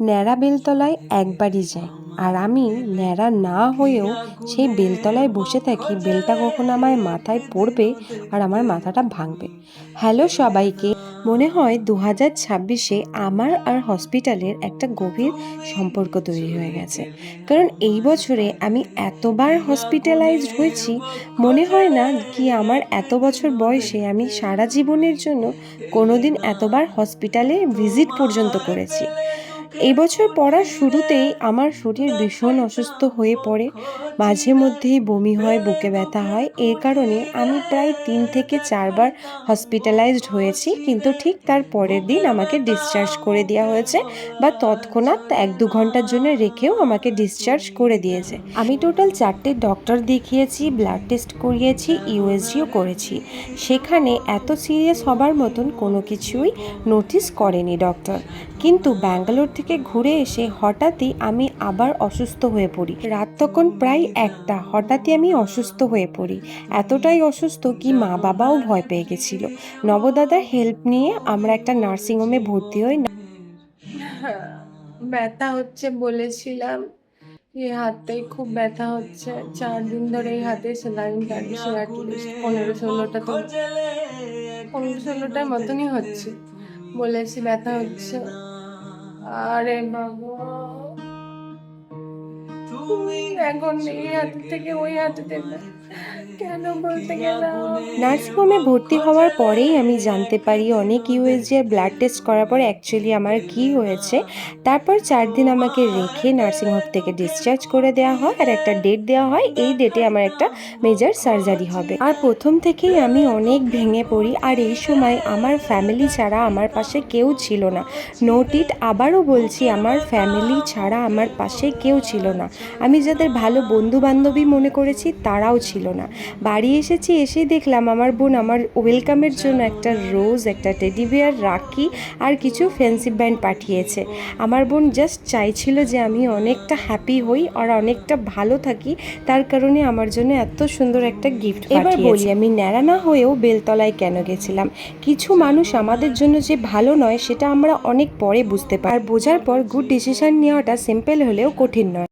ন্যাড়া বেলতলায় একবারই যাই, আর আমি ন্যাড়া না হয়েও সেই বেলতলায় বসে থাকি বেলটা কখন আমার মাথায় পড়বে আর আমার মাথাটা ভাঙবে। হ্যালো সবাইকে। মনে হয় 2026-এ আমার আর হসপিটালের একটা গভীর সম্পর্ক তৈরি হয়ে গেছে, কারণ এই বছরে আমি এতবার হসপিটালাইজড হয়েছি। মনে হয় না কি আমার এত বছর বয়সে আমি সারা জীবনের জন্য কোনোদিন এতবার হসপিটালে ভিজিট পর্যন্ত করেছি। এই বছর পড়ার শুরুতেই আমার শরীর ভীষণ অসুস্থ হয়ে পড়ে, মাঝে মধ্যেই বমি হয়, বুকে ব্যথা হয়। এর কারণে আমি প্রায় 3 থেকে 4 বার হসপিটালাইজড হয়েছি, কিন্তু ঠিক তার পরের দিন আমাকে ডিসচার্জ করে দেওয়া হয়েছে, বা তৎক্ষণাৎ 1-2 ঘন্টার জন্য রেখেও আমাকে ডিসচার্জ করে দিয়েছে। আমি টোটাল 4টে ডক্টর দেখিয়েছি, ব্লাড টেস্ট করিয়েছি, ইউএসজিও করেছি। সেখানে এত সিরিয়াস হবার মতন কোনো কিছুই নোটিস করেনি ডক্টর। কিন্তু ব্যাঙ্গালোর থেকে ঘুরে এসে হঠাৎই আমি আবার অসুস্থ হয়ে পড়ি। রাত তখন প্রায় 1টা, হঠাৎই আমি অসুস্থ হয়ে পড়ি। এতটাই অসুস্থ কি মা বাবাও ভয় পেয়ে গেছিল। নবদাদার হেল্প নিয়ে আমরা একটা নার্সিংহোমে ভর্তি হই। ব্যথা হচ্ছে বলেছিলাম, এই হাতে খুব ব্যথা হচ্ছে। 4 দিন ধরে এই হাতে সেলাইন কাটছে, অ্যাটলিস্ট 15-16টা তো 15-16টার মতনই হচ্ছে। বলেছি ব্যথা হচ্ছে। আরে বাবা, এখন এই হাতে থেকে ওই হাতে দেবে কেন বলতে গেলাম। নার্সিংহোমে ভর্তি হওয়ার পরেই আমি জানতে পারি, অনেক ইউএসজি আর ব্লাড টেস্ট করার পরে অ্যাকচুয়ালি আমার কি হয়েছে। তারপর 4 দিন আমাকে রেখে নার্সিংহোম থেকে ডিসচার্জ করে দেওয়া হয়, আর একটা ডেট দেওয়া হয়, এই ডেটে আমার একটা মেজর সার্জারি হবে। আর প্রথম থেকেই আমি অনেক ভেঙে পড়ি, আর এই সময় আমার ফ্যামিলি ছাড়া আমার পাশে কেউ ছিল না। নোট ইট, আবারও বলছি, আমার ফ্যামিলি ছাড়া আমার পাশে কেউ ছিল না। আমি যাদের ভালো বন্ধু বান্ধবী মনে করেছি তারাও ছিল না। বাড়ি এসেছি, এসেই দেখলাম আমার বোন আমার ওয়েলকামের জন্য একটা রোজ, একটা টেডি বিয়ার, রাখি আর কিছু ফ্যান্সি ব্যান্ড পাঠিয়েছে। আমার বোন জাস্ট চাইছিল যে আমি অনেকটা হ্যাপি হই আর অনেকটা ভালো থাকি, তার কারণে আমার জন্য এত সুন্দর একটা গিফট পাঠিয়েছে। এবার বলি, আমি ন্যাড়া না হয়েও বেলতলায় কেন গেছিলাম। কিছু মানুষ আমাদের জন্য যে ভালো নয় সেটা আমরা অনেক পরে বুঝতে পারি, আর বোঝার পর গুড ডিসিশন নেওয়াটা সিম্পল হলেও কঠিন নয়।